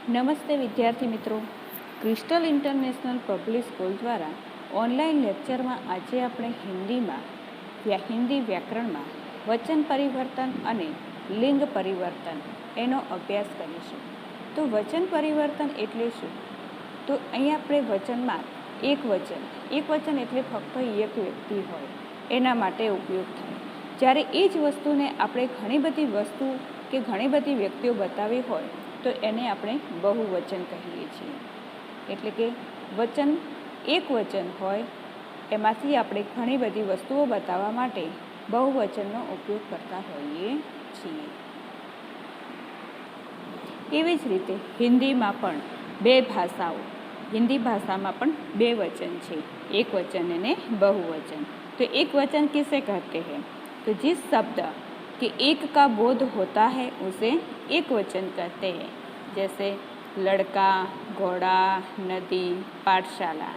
નમસ્તે વિદ્યાર્થી મિત્રો, ક્રિસ્ટલ ઇન્ટરનેશનલ પબ્લિક સ્કૂલ દ્વારા ઓનલાઈન લેક્ચરમાં આજે આપણે હિન્દી વ્યાકરણમાં વચન પરિવર્તન અને લિંગ પરિવર્તન એનો અભ્યાસ કરીશું. તો વચન પરિવર્તન એટલે શું? તો અહીંયા આપણે વચનમાં એક વચન એટલે ફક્ત એક વ્યક્તિ હોય એના માટે ઉપયોગ થાય. જ્યારે એ જ વસ્તુને આપણે ઘણી બધી વસ્તુ કે ઘણી બધી વ્યક્તિઓ બતાવી હોય તો એને આપણે બહુવચન કહીએ છીએ. એટલે કે એક વચન હોય એમાંથી આપણે ઘણી બધી વસ્તુઓ બતાવવા માટે બહુવચનનો ઉપયોગ કરતા હોઈએ છીએ. એવી જ રીતે હિન્દીમાં પણ હિન્દી ભાષામાં પણ બે વચન છે, એક વચન અને बहुवचन. तो एक वचन किसे कहते हैं? तो जिस शब्द कि एक का बोध होता है उसे एक वचन कहते हैं. जैसे लड़का, घोड़ा, नदी, पाठशाला.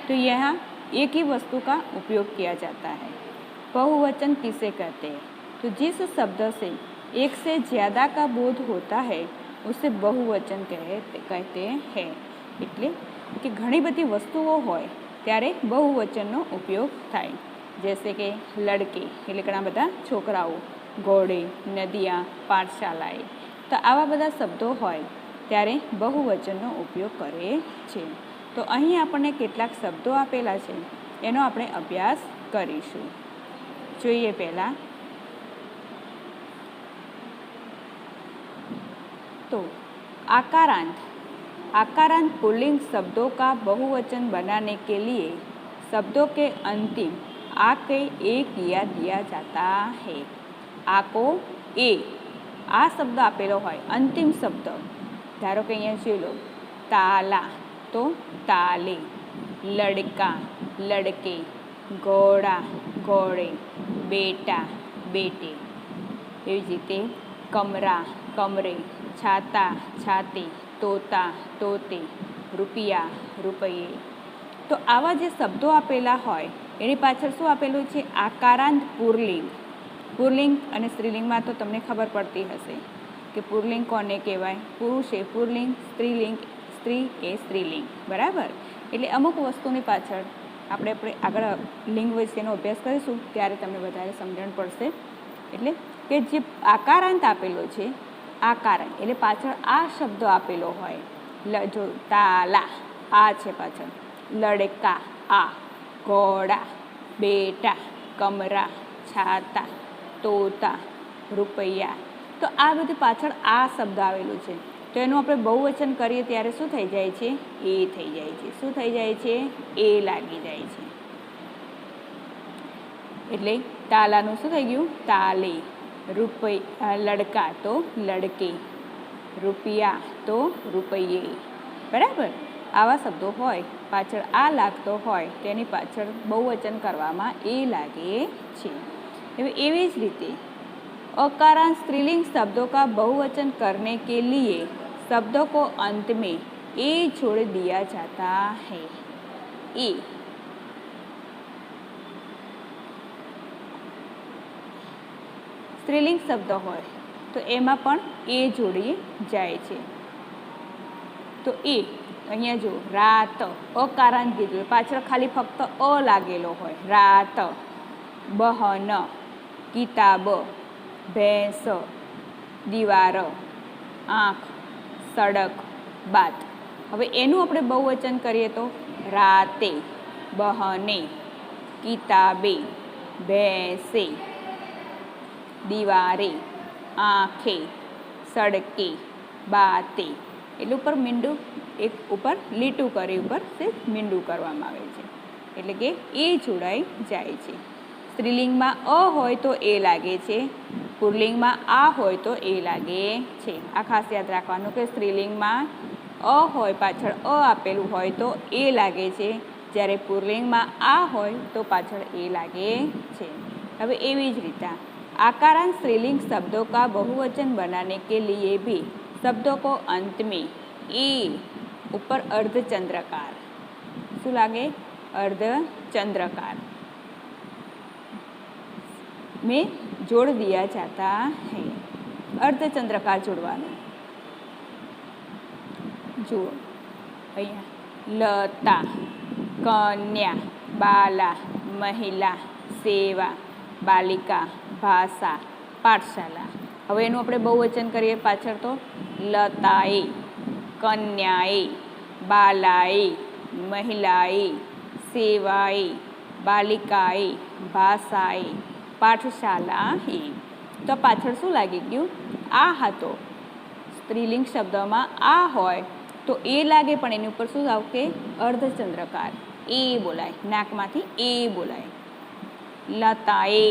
तो यहाँ एक ही वस्तु का उपयोग किया जाता है. बहुवचन किसे कहते हैं? तो जिस शब्द से एक से ज़्यादा का बोध होता है उसे बहुवचन कहते हैं. એટલે કે ઘણી બધી વસ્તુઓ હોય ત્યારે બહુવચનનો ઉપયોગ થાય. जैसे કે લડકે એટલે ઘણા બધા છોકરાઓ, ઘોડે, નદિયા, પાઠશાલાએ. તો આવા બધા શબ્દો હોય ત્યારે બહુવચનનો ઉપયોગ કરે છે. તો અહીં આપણને કેટલાક શબ્દો આપેલા છે એનો આપણે અભ્યાસ કરીશું. જોઈએ પહેલાં तो आकारांत पुल्लिंग शब्दों का बहुवचन बनाने के लिए शब्दों के अंतिम आ के ए किया दिया जाता है. आ को ए आ शब्द आपेलो होय अंतिम शब्द. धारो के अहींया जोई लो, ताला तो ताले, लड़का लड़के, घोड़ा घोड़े, बेटा बेटे. एवी ज रीते कमरा कमरे, छाता छाते, तोता तोते, रुपया रुपये. तो आवा जे शब्दों आपेला होय एनी पाछळ शुं आपेલું છે? आकारांत पुल्लिंग અને સ્ત્રીલિંગમાં તો તમને ખબર પડતી હશે કે પુલ્લિંગ કોને કહેવાય? પુરુષ એ પુલ્લિંગ, સ્ત્રી એ સ્ત્રીલિંગ. બરાબર. એટલે અમુક વસ્તુની પાછળ આપણે આગળ લિંગ વિશેનો અભ્યાસ કરીશું ત્યારે તમને વધારે સમજણ પડશે. એટલે કે જે આકારાંત આપેલો છે, આકારાંત એટલે પાછળ આ શબ્દ આપેલો હોય. જો તાલા આ છે પાછળ, લડકા આ, ઘોડા, બેટા, કમરા, છાતા, તોતા, રૂપિયા. તો આ બધું પાછળ આ શબ્દ આવેલું છે. તો એનું આપણે બહુવચન કરીએ ત્યારે શું થઈ જાય છે? એ થઈ જાય છે. શું થઈ જાય છે? એ લાગી જાય છે. એટલે તાલાનું શું થઈ ગયું? તાલે. લડકા તો લડકે, રૂપિયા તો રૂપિયે. બરાબર. આવા શબ્દો હોય પાછળ આ લાગતો હોય તેની પાછળ બહુવચન કરવામાં એ લાગે છે. એવી જ રીતે अकारांत स्त्रीलिंग शब्दों का बहुवचन करने के लिए शब्दों को अंत में ए जोड़ दिया जाता है. ए स्त्रीलिंग शब्द हो तो एमां पण ए जोड़ी जाए छे. तो ए अहींया जो रात अकारांत कीधुं, पाछळ खाली फक्त अ लागेलो होय. रात, बहन, किताब, भैंस, दीवार, आँख, सड़क, बात. हवे एनुं आपणे बहुवचन करीए तो राते, बहने, किताबे, भैंसे, दीवारे, आँखे, सड़के, बाते. એટલે ઉપર મીંડું એક ઉપર લીટું કરી ઉપર તે મીંડું કરવામાં આવે છે. એટલે કે એ જોડાઈ જાય છે. સ્ત્રીલિંગમાં અ હોય તો એ લાગે છે, પુલ્લિંગમાં આ હોય તો એ લાગે છે. આ ખાસ યાદ રાખવાનું કે સ્ત્રીલિંગમાં અ હોય પાછળ અ આપેલું હોય તો એ લાગે છે, જ્યારે પુલ્લિંગમાં આ હોય તો પાછળ એ લાગે છે. હવે એવી જ રીતે आकारांत स्त्रीलिंग शब्दों का बहुवचन बनाने के लिए भी शब्दों को अंत में ए ऊपर अर्धचंद्रकार, शू लागे? अर्धचंद्रकार में जोड़ दिया जाता है. अर्धचंद्रकार जोड़वानो. જુઓ અહીંયા લતા, કન્યા, બાલા, મહિલા, સેવા, બાલિકા, ભાષા, પાઠશાલા. હવે એનું આપણે બહુવચન કરીએ પાછળ તો લતાએ, કન્યાએ, બાલાએ, મહિલાએ, સેવાએ, બાલિકાએ, ભાષાએ, પાઠશાલાએ. તો પાછળ શું લાગી ગયું? આ હતો. સ્ત્રીલિંગ શબ્દમાં આ હોય તો એ લાગે, પણ એની ઉપર શું આવશે? અર્ધચંદ્રકાર. એ બોલાય, નાકમાંથી એ બોલાય. લતાએ,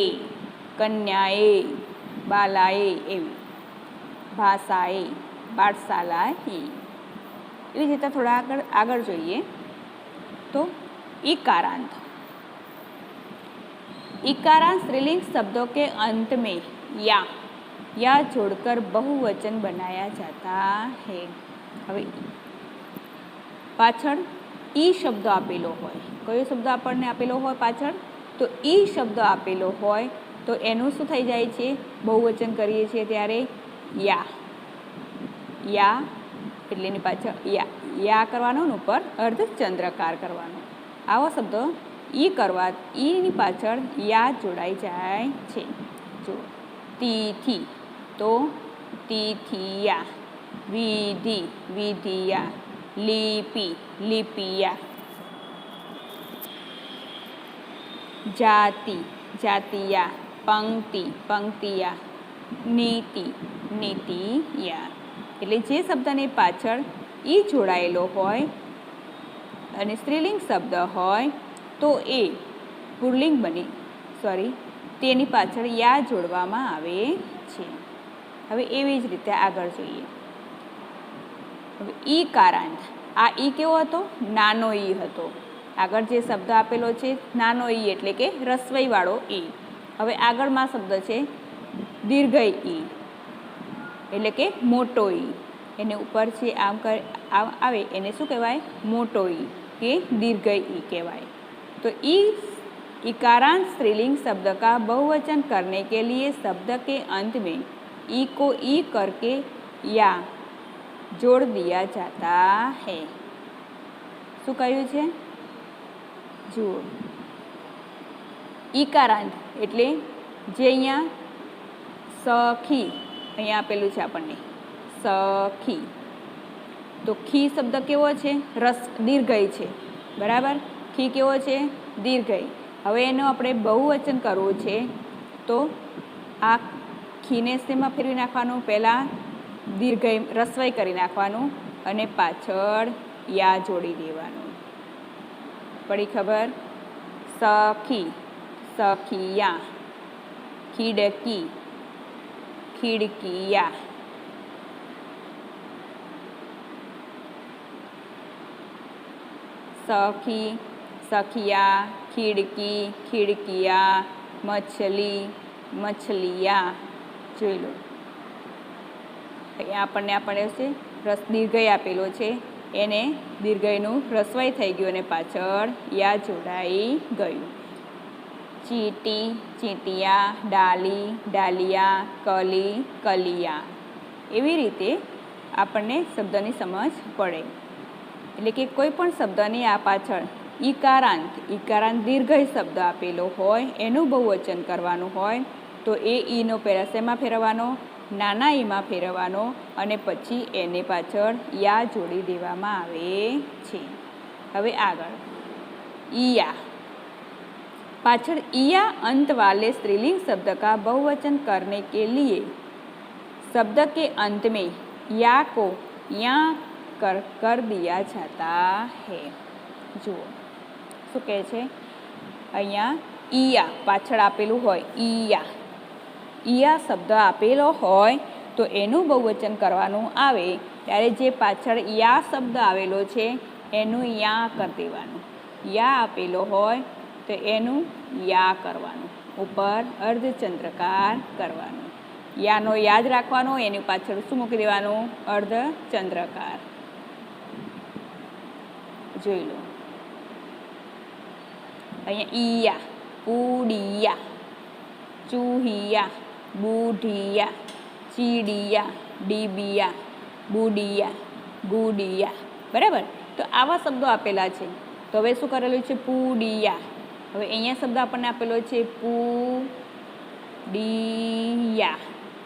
કન્યાએ, બાલાએ, એવી. ભાષાએ, પાઠશાલાએ. એવી રીતે થોડા આગળ જોઈએ તો इकारांत. इकारांत स्त्रीलिंग शब्दों के अंत में या जोड़कर बहुवचन बनाया जाता है. હવે પાછળ ઈ શબ્દ આપેલો હોય, કયો શબ્દ આપણને આપેલો હોય પાછળ? તો ઈ શબ્દ આપેલો હોય તો એનું શું થઈ જાય છે? બહુવચન કરીએ છીએ ત્યારે યા એટલે એની પાછળ યા કરવાનો, ઉપર અર્ધચંદ્રકાર કરવાનો. આવો શબ્દ ઈ કરવા, ઈની પાછળ યા જોડાઈ જાય છે. જો તિથિ તો તિથિયા, વિધિ વિધિયા, લિપિ લિપિયા, જાતિ જાતિયા, પંક્તિ પંક્તિયા, નીતિ નીતિયા. એટલે જે શબ્દની પાછળ ઈ જોડાયેલો હોય અને સ્ત્રીલિંગ શબ્દ હોય તો એ પુલ્લિંગ તેની પાછળ યા જોડવામાં આવે છે. હવે એવી જ રીતે આગળ જોઈએ. હવે ઈકારાંત, આ ઈ કેવો હતો? નાનો ઈ હતો. આગળ જે શબ્દ આપેલો છે નાનો ઈ એટલે કે રસવઈવાળો ઈ. હવે આગળમાં શબ્દ છે દીર્ઘ ઈ એટલે કે મોટો ઈ. એને ઉપર છે આમ આવે એને શું કહેવાય? મોટો ઈ કે दीर्घ ई कहवाए. तो इकारांत स्त्रीलिंग शब्द का बहुवचन करने के लिए शब्द के अंत में ई को ई करके या जोड़ दिया जाता है. શું કહ્યું છે? જુઓ, ઈકારાંત એટલે જે અહીંયા સખી અહીંયા આપેલું છે આપણને સખી, તો ખી શબ્દ કેવો છે? દીર્ઘય છે, બરાબર? ખી કેવો છે? દીર્ઘય. હવે એનું આપણે બહુવચન કરવું છે તો આ ખીને શેમાં ફેરવી નાખવાનું? પહેલાં દીર્ઘય રસવઈ કરી નાખવાનું અને પાછળ યા જોડી દેવાનું. પડી ખબર? સખી સખિયા, ખીડકી ખીડકિયા, સખી સખિયા, ખીડકી ખીડકિયા, મછલી મછલિયા. જોઈ લો, અહીંયા આપણને છે દીર્ઘય આપેલો છે, એને દીર્ઘયનું રસવાઈ થઈ ગયું અને પાછળ યા જોડાઈ ગયું. ચીટી ચીંટિયા, ડાલી ડાલિયા, કલી કલિયા. એવી રીતે આપણને શબ્દની સમજ પડે. એટલે કે કોઈ પણ શબ્દની આ પાછળ ઈકારાંત દીર્ઘય શબ્દ આપેલો હોય એનું બહુવચન કરવાનું હોય તો એ ઈનો પહેલાં શેમાં ફેરવવાનો? નાના ઈમાં ફેરવવાનો અને પછી એને પાછળ યા જોડી દેવામાં આવે છે. હવે આગળ ઈયા. पाछड़ इया अंत वाले स्त्रीलिंग शब्द का बहुवचन करने के लिए शब्द के अंत में या को या कर दिया जाता है. जुओ शू कहे छे? अहींया ईया पाछळ आपेलू होय ईया शब्द आपेलो होय तो एनु बहुवचन करवानुं आवे त्यारे जे पाछळ या शब्द आवेलो छे एनु या कर देवानुं. या आपेलो होय तो एनु या करवानुं, ऊपर अर्धचंद्रकार करवानुं. यानो याद राखवानो, एनी पाछळ शुं मूकी देवानुं? अर्धचंद्रकार. जोई लो अहींया ईया, उड़िया, चूहिया, बूढ़िया, चीडिया, डीबिया, बूडिया, ગુડિયા, બરાબર. તો આવા શબ્દો આપેલા છે. તો હવે શું કરેલું છે? પુડિયા. હવે અહીંયા શબ્દ આપણને આપેલો છે પુડિયા.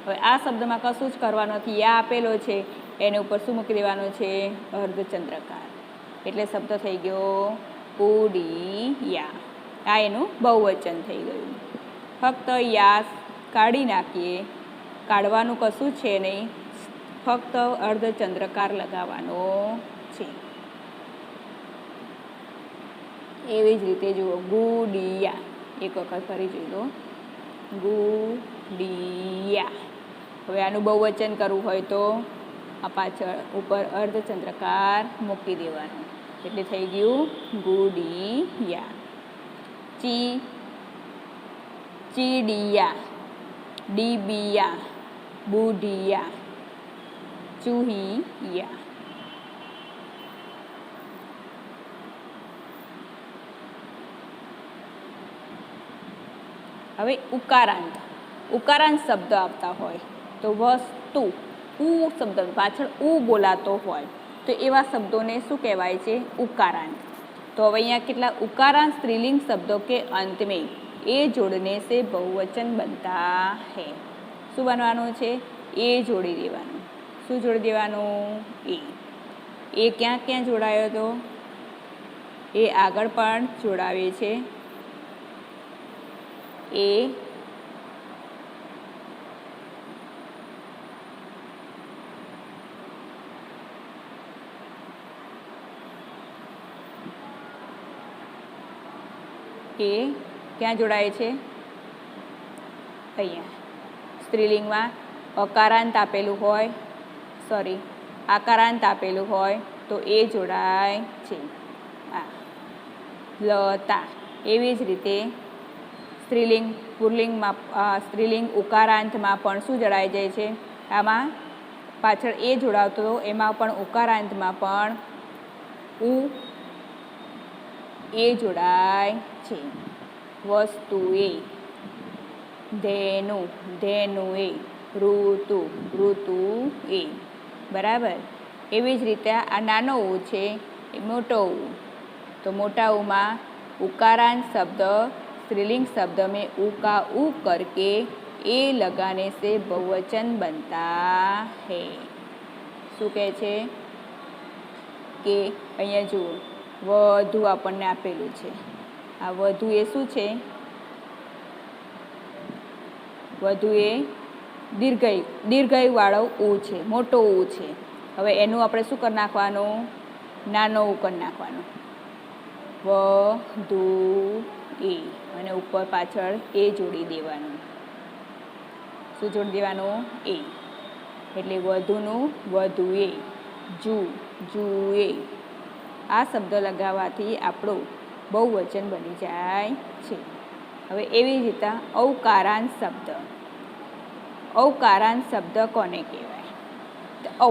હવે આ શબ્દમાં કશું જ કરવાનું નથી. યા આપેલો છે, એની ઉપર શું મૂકી દેવાનું છે? અર્ધચંદ્રકાર. એટલે શબ્દ થઈ ગયો પુડિયા. આ એનું બહુવચન થઈ ગયું. ફક્ત યા કાઢી નાખીએ, કાઢવાનું કશું છે નહીં, ફક્ત અર્ધચંદ્રકાર લગાવવાનો છે. એવી જ રીતે જુઓ ગુડિયા. એક વખત ફરી જોઈ લો, ગુડિયા. હવે આનું બહુવચન કરવું હોય તો આ પાછળ ઉપર અર્ધચંદ્રકાર મૂકી દેવાનું. એટલે થઈ ગયું ગુડિયા. ચીડિયા, ડીબિયા, બુઢિયા, ચૂહિયા. હવે ઉકારાંત. ઉકારાંત શબ્દ આવતા હોય તો વસ્તુ, ઉ શબ્દ પાછળ ઉ બોલાતો હોય તો એવા શબ્દોને શું કહેવાય છે? ઉકારાંત. તો હવે અહીંયા કેટલા ઉકારાંત स्त्रीलिंग शब्दों के अंत में ए जोड़ने से बहुवचन बनता है. શું બનવાનું છે? એ જોડી દેવાનું. શું જોડી દેવાનું? એ ક્યાં ક્યાં જોડાયો હતો? એ આગળ પણ જોડાવે છે. એ ક્યાં જોડાય છે? અહીંયા સ્ત્રીલિંગમાં અકારાંત આપેલું હોય, આકારાંત આપેલું હોય તો એ જોડાય છે. લતા. એવી જ રીતે સ્ત્રીલિંગ પુલ્લિંગમાં, સ્ત્રીલિંગ ઉકારાંતમાં પણ શું જોડાઈ જાય છે? આમાં પાછળ એ જોડાવતો હતો, એમાં પણ ઉકારાંતમાં પણ એ જોડાય છે. વસ્તુએ, ધેનુએ, ઋતુએ. બરાબર. એવી જ રીતે આ નાનો ઉ છે એ મોટો ઉ. તો મોટા ઉમાં उकारांत शब्द स्त्रीलिंग शब्द में ऊ का ऊ करके ए लगाने से बहुवचन बनता है. શું કહે છે કે અહીંયા જુઓ વધુ આપણને આપેલું છે. આ વધુ એ શું છે? વધુ એ દીર્ઘાયુવાળો ઉ છે, મોટો ઉ છે. હવે એનું આપણે શું કરી નાખવાનું? નાનો ઉ કરી નાખવાનું. વધુ એ અને ઉપર પાછળ એ જોડી દેવાનું. શું જોડી દેવાનું? એ. એટલે વધુનું વધુએ, જુએ. આ શબ્દ લગાવવાથી આપણું બહુવચન બની જાય છે. હવે એવી રીતે ઔકારાંત શબ્દ. ઔકારાંત શબ્દ કોને કહેવાય? તો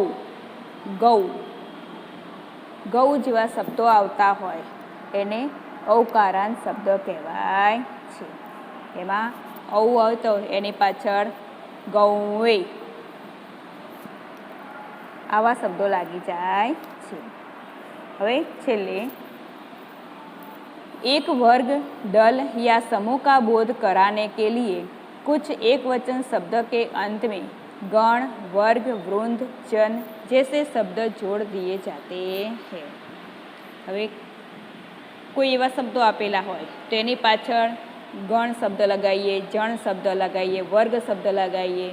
ગૌ જેવા શબ્દો આવતા હોય એને ઔકારાંત શબ્દ કહેવાય છે. એમાં ઔ આવતો એની પાછળ ગૌએ આવા શબ્દો લાગી જાય છે. હવે છેલ્લે एक वर्ग दल या समूह का बोध कराने के लिए कुछ एक वचन शब्द के अंत में गण, वर्ग, वृंद, जन जैसे शब्द जोड़ दिए जाते हैं. હવે કોઈ એવા શબ્દો આપેલા હોય તો એની પાછળ ગણ શબ્દ લગાવીએ, જણ શબ્દ લગાવીએ, વર્ગ શબ્દ લગાવીએ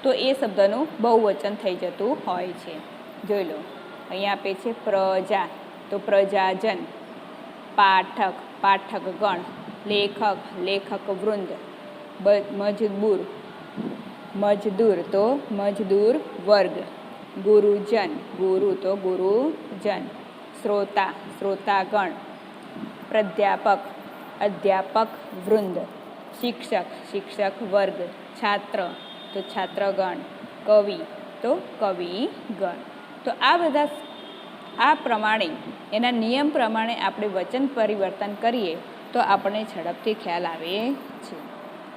તો એ શબ્દનું બહુવચન થઈ જતું હોય છે. જોઈ લો અહીંયા આપે છે પ્રજા, તો પ્રજાજન, પાઠક, પાઠકગણ, લેખક, લેખક વૃંદ, મજદૂર તો મજદૂર વર્ગ, ગુરુજન, ગુરુ તો ગુરુજન, શ્રોતા, શ્રોતાગણ, પ્રાધ્યાપક, અધ્યાપક વૃંદ, શિક્ષક, શિક્ષક વર્ગ, છાત્ર તો છાત્રગણ, કવિ તો કવિગણ. તો આ બધા આ પ્રમાણે એના નિયમ પ્રમાણે આપણે વચન પરિવર્તન કરીએ તો આપણને ઝડપથી ખ્યાલ આવે છે.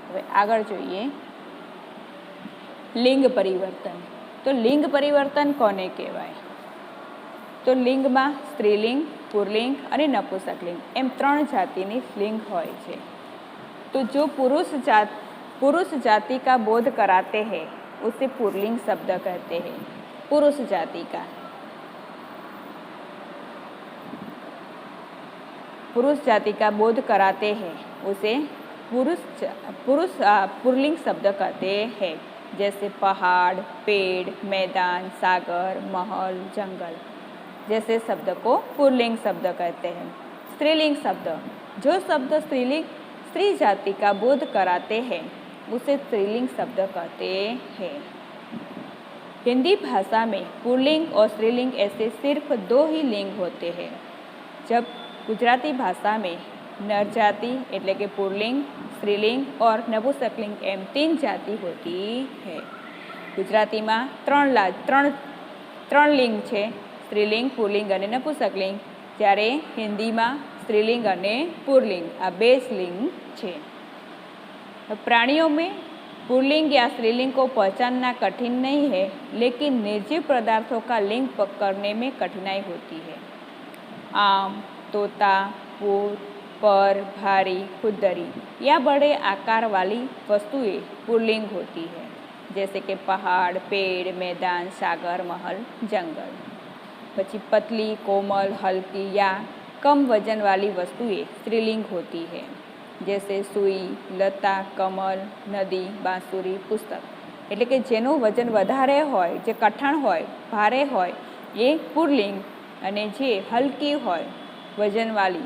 હવે આગળ જોઈએ લિંગ પરિવર્તન. તો લિંગ પરિવર્તન કોને કહેવાય? તો લિંગમાં સ્ત્રીલિંગ, પુલ્લિંગ અને નપુંસકલિંગ એમ 3 જાતિની લિંગ હોય છે। तो जो पुरुष जाति का बोध कराते हैं उसे पुल्लिंग शब्द कहते हैं। पुरुष जाति का बोध कराते हैं उसे पुल्लिंग शब्द कहते हैं। जैसे पहाड़, पेड़, मैदान, सागर, महल, जंगल जैसे शब्द को पुल्लिंग शब्द कहते हैं। स्त्रीलिंग शब्द, जो शब्द स्त्री जाति का बोध कराते हैं उसे स्त्रीलिंग शब्द कहते हैं। हिंदी भाषा में पुल्लिंग और स्त्रीलिंग ऐसे सिर्फ 2 ही लिंग होते हैं। जब गुजराती भाषा में नर जाति એટલે કે પુલ્લિંગ, સ્ત્રીલિંગ और નપુંસકલિંગ એમ 3 જાતિ होती है। ગુજરાતીમાં 3 લિંગ છે, સ્ત્રીલિંગ, પુલ્લિંગ અને નપુંસકલિંગ, જ્યારે હિન્દીમાં स्त्रीलिंग અને पुल्लिंग आ 2 लिंग है। प्राणियों में पुल्लिंग या स्त्रीलिंग को पहचानना कठिन नहीं है, लेकिन निर्जीव पदार्थों का लिंग पकड़ने में कठिनाई होती है। आम, तोता, ऊँट, पर, भारी, खुदरी या बड़े आकार वाली वस्तुएं पुल्लिंग होती है, जैसे कि पहाड़, पेड़, मैदान, सागर, महल, जंगल। પછી पतली, कोमल, हल्की या कम वजन वाली वस्तुएं स्त्रीलिंग होती है, जैसे सुई, लता, कमल, नदी, बांसुरी, पुस्तक। એટલે કે જેનું વજન વધારે હોય, જે કઠણ હોય, ભારે હોય એ પુલ્લિંગ, અને જે હલકી હોય, વજનવાળી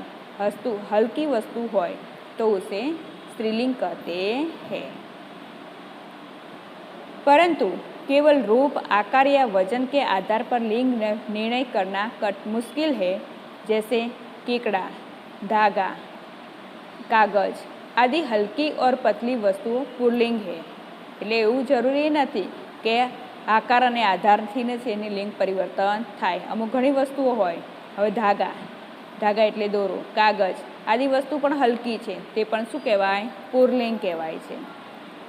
हल्की वस्तु હોય तो उसे स्त्रीलिंग कहते हैं। परंतु केवल रूप, आकार या वजन के आधार पर लिंग निर्णय करना मुश्किल है। जैसे कीकड़ा, धागा, कागज आदि हल्की और पतली वस्तुओं पुल्लिंग है। એટલે એવું જરૂરી નથી કે આકાર અને આધારથી જ એની લિંગ પરિવર્તન થાય। અમુક ઘણી વસ્તુઓ હોય, હવે धागा એટલે દોરો, કાગજ આદि વસ્તુ પણ હલકી છે, તે પણ શું કહેવાય? પુલ્લિંગ કહેવાય છે।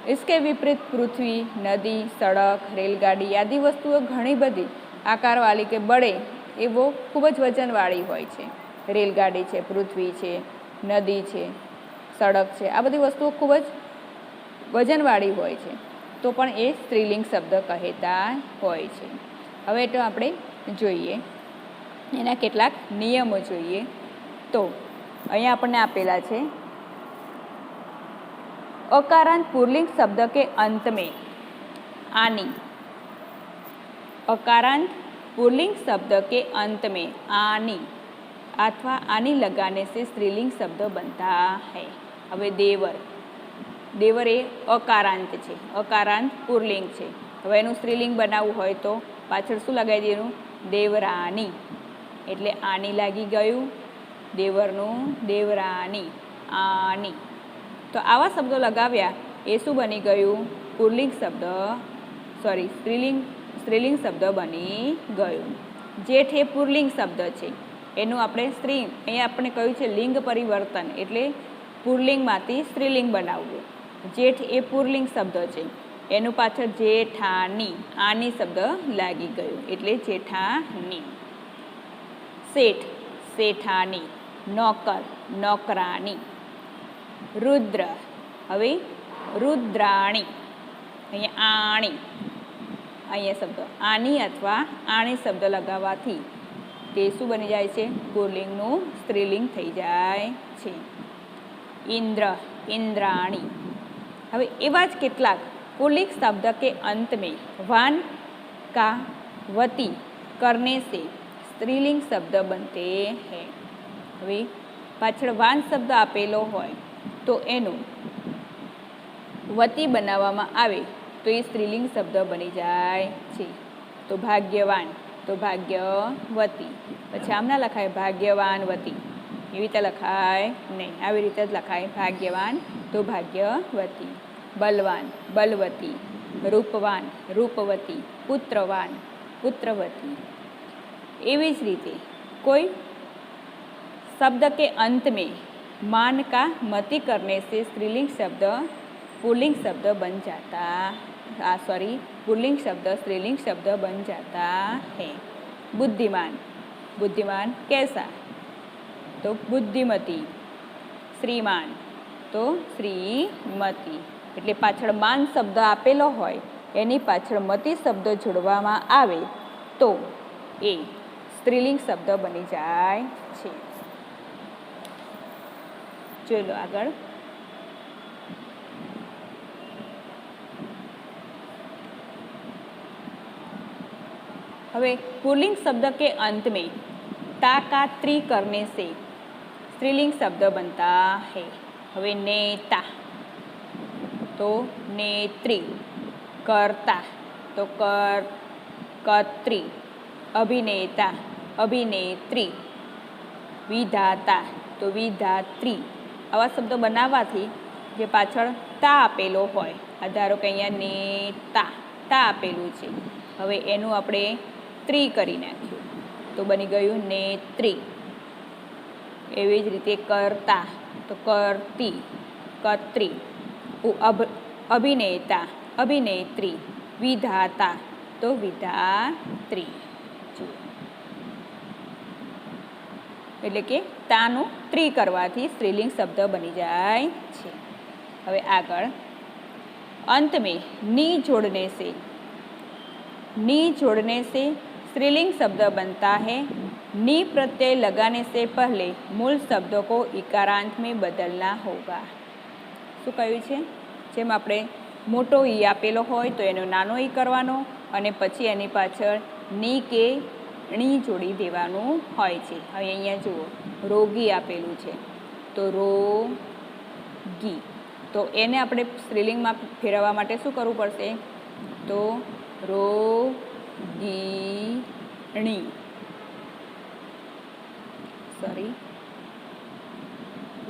इसके विपरीत पृथ्वी, नदी, सड़क, रेलगाड़ी आदि वस्तुओं घणी बधी आकारवाली के बड़े એ બહુ ખૂબ જ વજનવાળી હોય છે। રેલગાડી છે, પૃથ્વી છે, નદી છે, સડક છે, આ બધી વસ્તુઓ ખૂબ જ વજનવાળી હોય છે, તો પણ એ સ્ત્રીલિંગ શબ્દ કહેતા હોય છે। હવે તો આપણે જોઈએ એના કેટલાક નિયમો જોઈએ। તો અહીંયા આપણને આપેલા છે अकारांत पुल्लिंग शब्द के अंत में आनी। अकारांत पुल्लिंग शब्द के अंत में आनी अथवा आनी लगाने से स्त्रीलिंग शब्द बनता है। हवे देवर, देवर ए अकारांत है, अकारांत पुल्लिंग है। हवे एनु स्त्रीलिंग बनावવું હોય તો પાછળ શું લગાવી દેવાનું? દેવરાની, એટલે આની લાગી ગયું, દેવરનું દેવરાની, આની। तो आवा शब्दों लगाव्या ए शू बनी गयु? पुल्लिंग शब्द, सॉरी स्त्रीलिंग शब्द बनी गयु। जेठ ए पुल्लिंग शब्द है, एनु आपणे स्त्री, अहींया आपणे कह्युं छे लिंग परिवर्तन, एटले पुल्लिंग मांथी स्त्रीलिंग बनाववुं। जेठ ए पुल्लिंग शब्द है, एनु पाछळ जेठानी, आनी शब्द लागी गयो, एटले जेठानी। सेठ, सेठानी। नौकर, नौकरानी। रुद्र, हवे रुद्राणी, अहींया आणी, अहींया शब्द आनी अथवा आणी शब्द लगाववाथी ते शुं बनी जाय छे? पुल्लिंगनुं स्त्रीलिंग थई जाय छे। इंद्र, इंद्राणी। हवे एवा ज केटलाक पुल्लिंग शब्द के अंत में वान का वती करने से स्त्रीलिंग शब्द बनते हैं। हवे पाछळ वान शब्द आपेलो होय तो एनु वती बनाववामां आवे तो ये स्त्रीलिंग शब्द बनी जाय छे। तो भाग्यवान, तो भाग्यवती। पछी आम ना लखाय भाग्यवानवती, एवी रीते लखाय नहीं, आवी रीते ज लखाय भाग्यवान तो भाग्यवती। बलवान, बलवती। रूपवान, रूपवती। पुत्रवान, पुत्रवती। एवी ज रीते कोई शब्द के अंत में मान का मति करने से स्त्रीलिंग शब्द पुल्लिंग शब्द बन जाता, पुल्लिंग शब्द स्त्रीलिंग शब्द बन जाता है। बुद्धिमान, बुद्धिमान कैसा, तो बुद्धिमती। श्रीमान तो श्रीमती। એટલે પાછળ માન શબ્દ આપેલો હોય એની પાછળ મતી શબ્દ જોડવામાં આવે તો એ સ્ત્રીલિંગ શબ્દ બની જાય છે। જોઈ લો આગળ। હવે पुल्लिंग शब्द के अंत में ता का त्रि करने से स्त्रीलिंग शब्द बनता है। हवे नेता तो नेत्री, कर्ता तो कर्त्री, अभिनेता अभिनेत्री, विधाता तो विधात्री। आवा शब्दों बनाववाथी जे पाछळ ता आपेलो होय, धारो के अहींया नेता ता आपेलुं छे, हवे एनुं आपणे त्रि करी नाख्युं तो बनी गयुं नेत्री। एवी ज रीते कर्ता तो कर्ती, कर्त्री, अभिनेता अभिनेत्री, विधाता तो विधात्री। एटले के तानुं त्रि करवाथी स्त्रीलिंग शब्द बनी जाय छे। हवे आगळ अंत में नी जोड़ने से स्त्रीलिंग शब्द बनता है। नी प्रत्यय लगाने से पहले मूल शब्दों को इकारांत में बदलना होगा। શું કહ્યું છે? જેમ આપણે મોટો ઈ આપેલો હોય તો એનો નાનો ઈ કરવાનો અને પછી એની પાછળ ની કે ણી જોડી દેવાનું હોય છે। હવે અહીંયા જુઓ રોગી આપેલું છે તો રોગી, તો એને આપણે સ્ત્રીલિંગમાં ફેરવવા માટે શું કરવું પડશે? તો રોગીણી,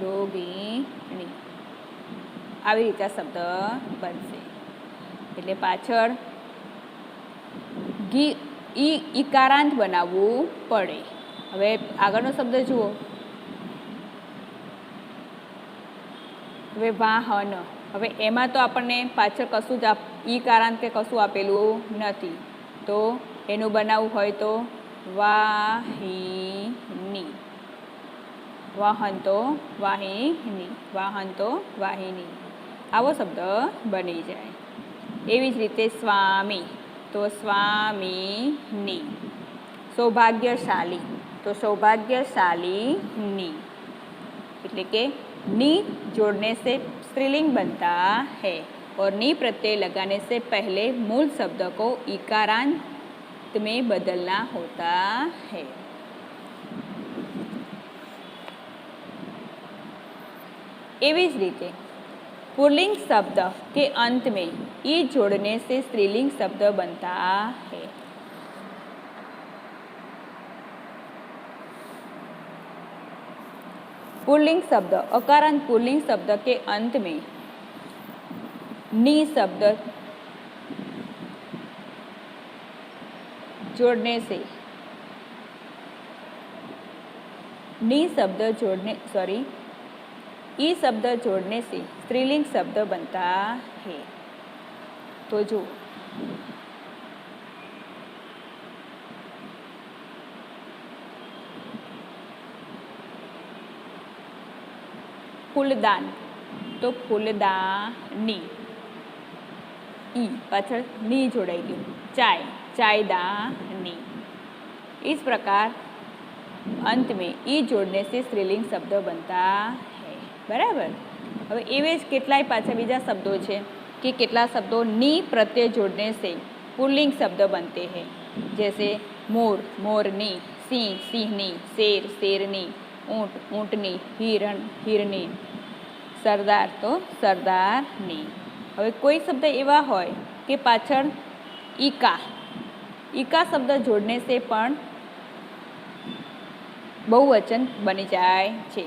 રોગીણી, આવી રીતે શબ્દ બનશે। એટલે પાછળ ઈકારાંત બનાવવું પડે। હવે આગળનો શબ્દ જુઓ, હવે વાહન। હવે એમાં તો આપણને પાછળ કશું જ ઈકારાંત કે કશું આપેલું નથી, તો એનું બનાવવું હોય તો વાહિની, વાહન તો વાહિની, વાહન તો વાહિની, आवो शब्द बनी जाए। एवी ज रीते स्वामी तो स्वामीनी, सौभाग्यशाली तो सौभाग्यशालीनी। एटले के नी जोड़ने से स्त्रीलिंग बनता है और नी प्रत्यय लगाने से पहले मूल शब्द को इकारांत में बदलना होता है। एवी ज रीते पुल्लिंग शब्द के अंत में ई जोड़ने से स्त्रीलिंग शब्द बनता है। पुल्लिंग शब्द अकारांत पुल्लिंग शब्द के अंत में नी शब्द जोड़ने से ई शब्द जोड़ने से स्त्रीलिंग शब्द बनता है। तो जो फूलदान तो फूलदानी, ई पाछळ नी जोड़ाई गई। चाय चायदानी। इस प्रकार अंत में ई जोड़ने से स्त्रीलिंग शब्द बनता है। बराबर। હવે એવે જ કેટલાય પાછા બીજા શબ્દો છે कि કેટલા શબ્દો ની પ્રત્યય जोड़ने से पुल्लिंग शब्द बनते हैं, जैसे मोर मोरनी, सिंह सिंहनी, शेर शेरनी, ऊँट ऊँटनी, हिरण हिरनी, सरदार तो सरदारनी। હવે કોઈ શબ્દ એવા હોય કે પાછળ ઈકા શબ્દ જોડને से પણ बहुवचन बनी जाए छे।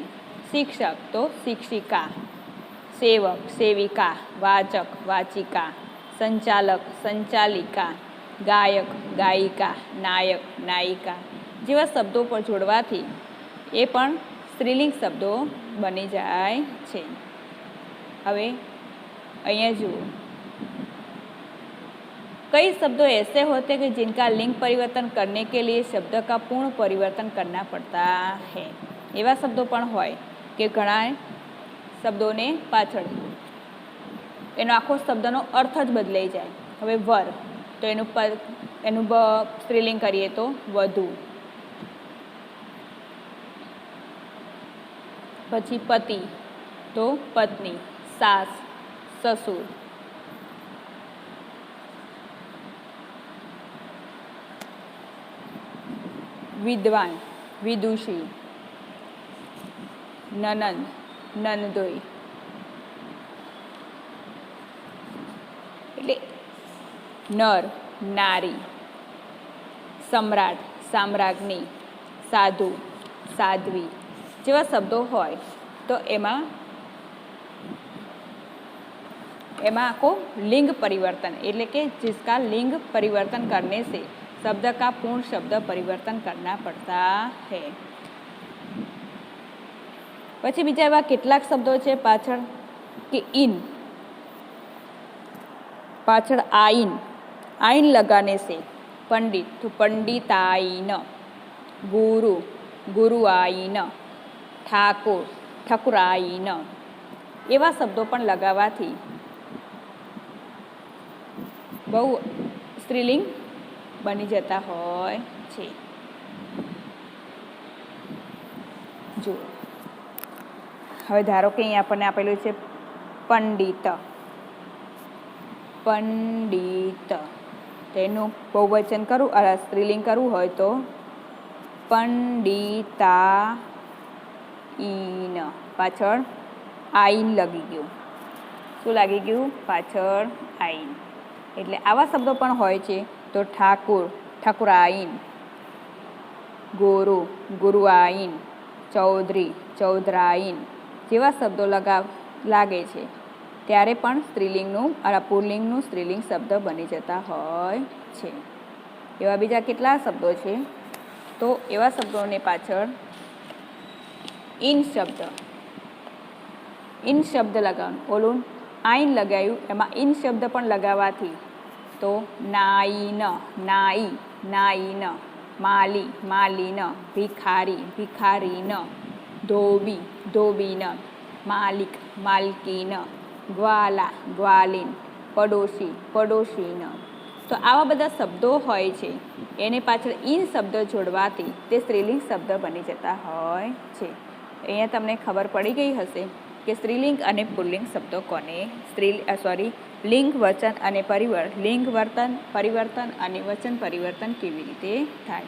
शिक्षक तो शिक्षिका, सेवक सेविका, वाचक वाचिका, संचालक संचालिका, गायक गायिका, नायक नायिका जेवा शब्दों पर जोड़वाथी ए पण स्त्रीलिंग शब्दों बनी जाए छे। हवे अहींया जुओ कई शब्दों ऐसे होते हैं कि जिनका लिंग परिवर्तन करने के लिए शब्द का पूर्ण परिवर्तन करना पड़ता है। एवा शब्दों पण होय कि घणा शब्दों ने पाछळ एनो आखो शब्दनो अर्थ ज बदलाई जाए। हवे वर तो एनु स्त्रीलिंग करिए तो वधु, पछी पति तो पत्नी, सास, ससुर, विद्वान, विदुषी, ननंद, नंदोई। એટલે નર, નારી, સમ્રાટ, સામ્રાજ્ઞી, સાધુ, સાધ્વી જેવા શબ્દો હોય તો એમાં आखो लिंग परिवर्तन એટલે કે जिसका लिंग परिवर्तन करने से शब्द का पूर्ण शब्द परिवर्तन करना पड़ता है। પછી બીજા એવા કેટલાક શબ્દો છે પાછળ કે इन, पाछड़ आइन, आइन लगाने से पंडित तो पंडिताइन, गुरु, गुरुआइन, ठाकुर, ઠાકુરાઈન એવા શબ્દો પણ લગાવવાથી બહુ સ્ત્રીલિંગ બની જતા હોય છે। જુઓ હવે ધારો કે અહીં આપણને આપેલું છે પંડિત, पंडित तेनु बहुवचन करूँ स्त्रीलिंग करूँ हो तो पंडिताइन, पाछळ आइन लगी गयुं। शुं लागी गयुं? पाछळ आइन। एटले आवा शब्दों पण होय छे तो ठाकुर, ઠાકુરાઈન, गुरु, गुरुआइन, चौधरी, चौधराइन जेवा शब्दों लागे छे त्यारे पण स्त्रीलिंगનું પુલ્લિંગનું સ્ત્રીલિંગ શબ્દ બની જતા હોય છે। એવા બીજા કેટલા શબ્દો છે તો એવા શબ્દોની પાછળ ઇન શબ્દ લગાવવાનું, ઓલું આઈન લગાવ્યું એમાં ઇન શબ્દ પણ લગાવવાથી તો નાઈન, નાઈ, નાઈન, માલી, માલીન, ભિખારી, ભિખારીન, ધોબી, ધોબીન, માલિક, માલકીન, ग्वाला, ग्वालिन, पड़ोशी, पड़ोशीन। तो आवा बधा शब्दों होय छे एने पाछळ इन शब्द जोड़वाथी ते स्त्रीलिंग शब्द बनी जता होय छे। अहींया तमने खबर पड़ी गई हशे कि स्त्रीलिंग अने पुल्लिंग शब्दों कोने लिंग वचन अने लिंग वर्तन परिवर्तन अने वचन परिवर्तन केवी रीते थाय।